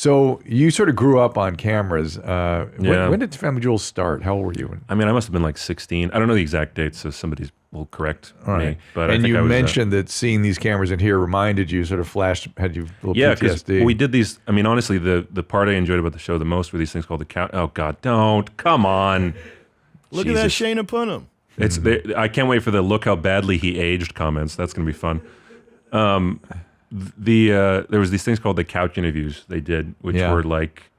So you sort of grew up on cameras. When did Family Jewels start? How old were you? I mean, I must have been like 16. I don't know the exact date, so somebody will correct me. But and I think you I was, mentioned that seeing these cameras in here reminded you, sort of had you a little because PTSD. we did these. I mean, honestly, the part I enjoyed about the show the most were these things called the count. Oh God, don't come on. Look at that Shayna Punnam. It's I can't wait for the look how badly he aged comments. That's going to be fun. There was these things called the couch interviews they did, which were like,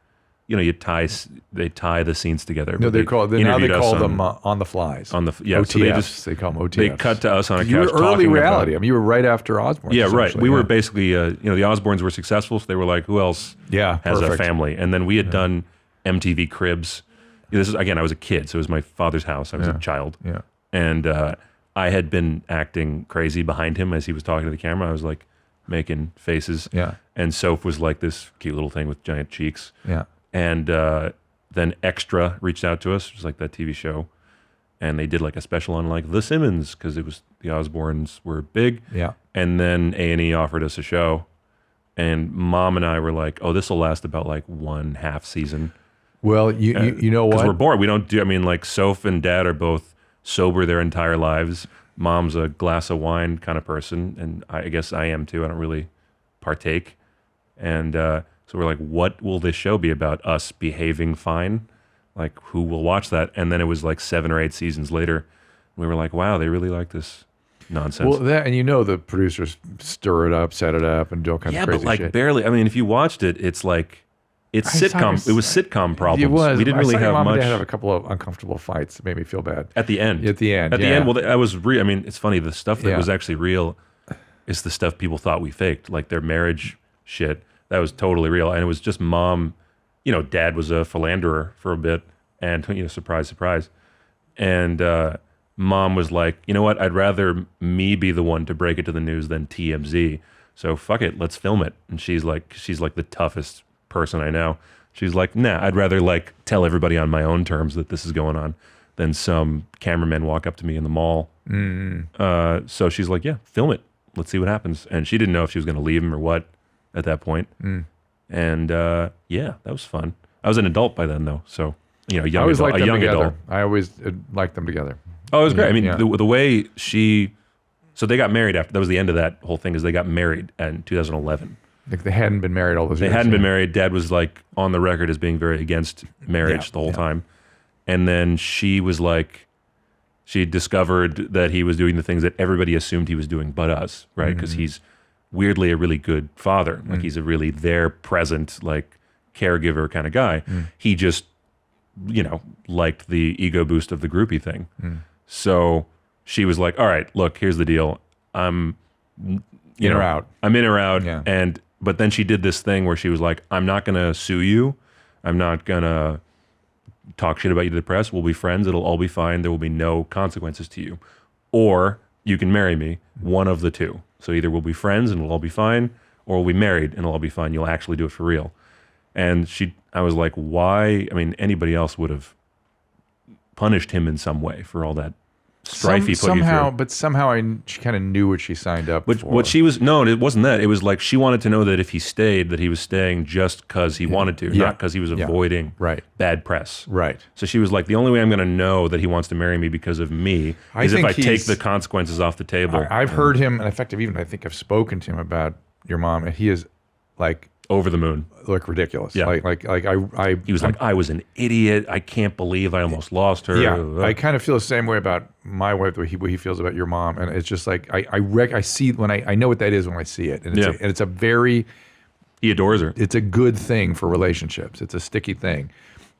they tie the scenes together. No, they call them on the flies. OTFs. So they call them OTFs. They cut to us on a couch. You were early reality. About, I mean, you were right after Osborne. Yeah, right. We were basically, the Osbournes were successful, so they were like, who else has a family? And then we had done MTV Cribs. This is, again, I was a kid, so it was my father's house. I was a child. Yeah. And I had been acting crazy behind him as he was talking to the camera. I was like making faces. Yeah. And Soph was like this cute little thing with giant cheeks. Yeah. And then Extra reached out to us, which was like that TV show. And they did like a special on like the Simmons, because it was the Osbournes were big. Yeah. And then A&E offered us a show. And Mom and I were like, oh, this will last about like 1/2 season. Well, you know what? Because we're bored. We don't do, I mean, like Soph and Dad are both sober their entire lives. Mom's a glass of wine kind of person. And I guess I am too. I don't really partake. And so we're like, what will this show be about? Us behaving fine? Like, who will watch that? And then it was like 7 or 8 seasons later. We were like, wow, they really like this nonsense. Well, and the producers stir it up, set it up, and do all kinds of crazy shit. Yeah, but like barely. I mean, if you watched it, it's like, it's sitcom. It was sitcom problems. It was. We didn't really have Mom much. and Dad have a couple of uncomfortable fights that made me feel bad. At the end. At the end, well, that was real. I mean, it's funny. The stuff that was actually real is the stuff people thought we faked. Like their marriage shit. That was totally real. And it was just Mom, Dad was a philanderer for a bit. And, surprise, surprise. And Mom was like, you know what? I'd rather me be the one to break it to the news than TMZ. So fuck it, let's film it. And she's like the toughest person I know. She's like, nah, I'd rather like tell everybody on my own terms that this is going on than some cameraman walk up to me in the mall. Mm-hmm. So she's like, yeah, film it. Let's see what happens. And she didn't know if she was going to leave him or what at that point. And yeah, that was fun. I was an adult by then though, so young adult. I always liked them together. Oh, it was great. I mean, the way so they got married after, that was the end of that whole thing, is they got married in 2011. Like they hadn't been married all those years. They hadn't been married. Dad was like on the record as being very against marriage the whole time. And then she was like, she discovered that he was doing the things that everybody assumed he was doing but us, right? Because he's weirdly a really good father. Like he's a really there, present, like caregiver kind of guy. He just, liked the ego boost of the groupie thing. So she was like, all right, look, here's the deal. I'm in or out. I'm in or out. Yeah. But then she did this thing where she was like, I'm not going to sue you. I'm not going to talk shit about you to the press. We'll be friends. It'll all be fine. There will be no consequences to you. Or you can marry me, one of the two. So either we'll be friends and it'll all be fine, or we'll be married and it'll all be fine. You'll actually do it for real. And I was like, why? I mean, anybody else would have punished him in some way for all that strife he put you through. But somehow she kind of knew what she signed up for. What she was, no, it wasn't that. It was like she wanted to know that if he stayed, that he was staying just because he wanted to, not because he was avoiding bad press. Right. So she was like, the only way I'm going to know that he wants to marry me because of me is if I take the consequences off the table. I've heard him, and in fact, I think I've spoken to him about your mom, and he is like over the moon. Like ridiculous. Yeah. He was like, I was an idiot. I can't believe I almost lost her. Yeah. I kind of feel the same way about my wife, what he feels about your mom. And it's just like, I see when I know what that is when I see it. And it's a very... He adores her. It's a good thing for relationships. It's a sticky thing.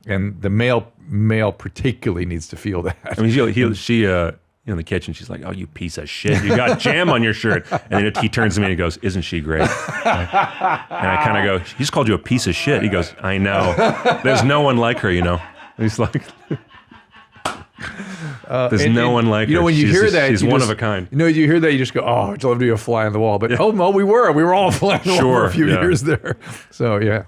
And the male particularly needs to feel that. I mean, she in the kitchen, she's like, oh, you piece of shit. You got jam on your shirt. And then he turns to me and he goes, isn't she great? And I kind of go, he's called you a piece of shit. He goes, I know. There's no one like her, And he's like, there's no one like her. When you hear that, she's one of a kind. You hear that, you just go, oh, I'd love to be a fly on the wall. But we were all a fly on the wall for a few years there. So, yeah.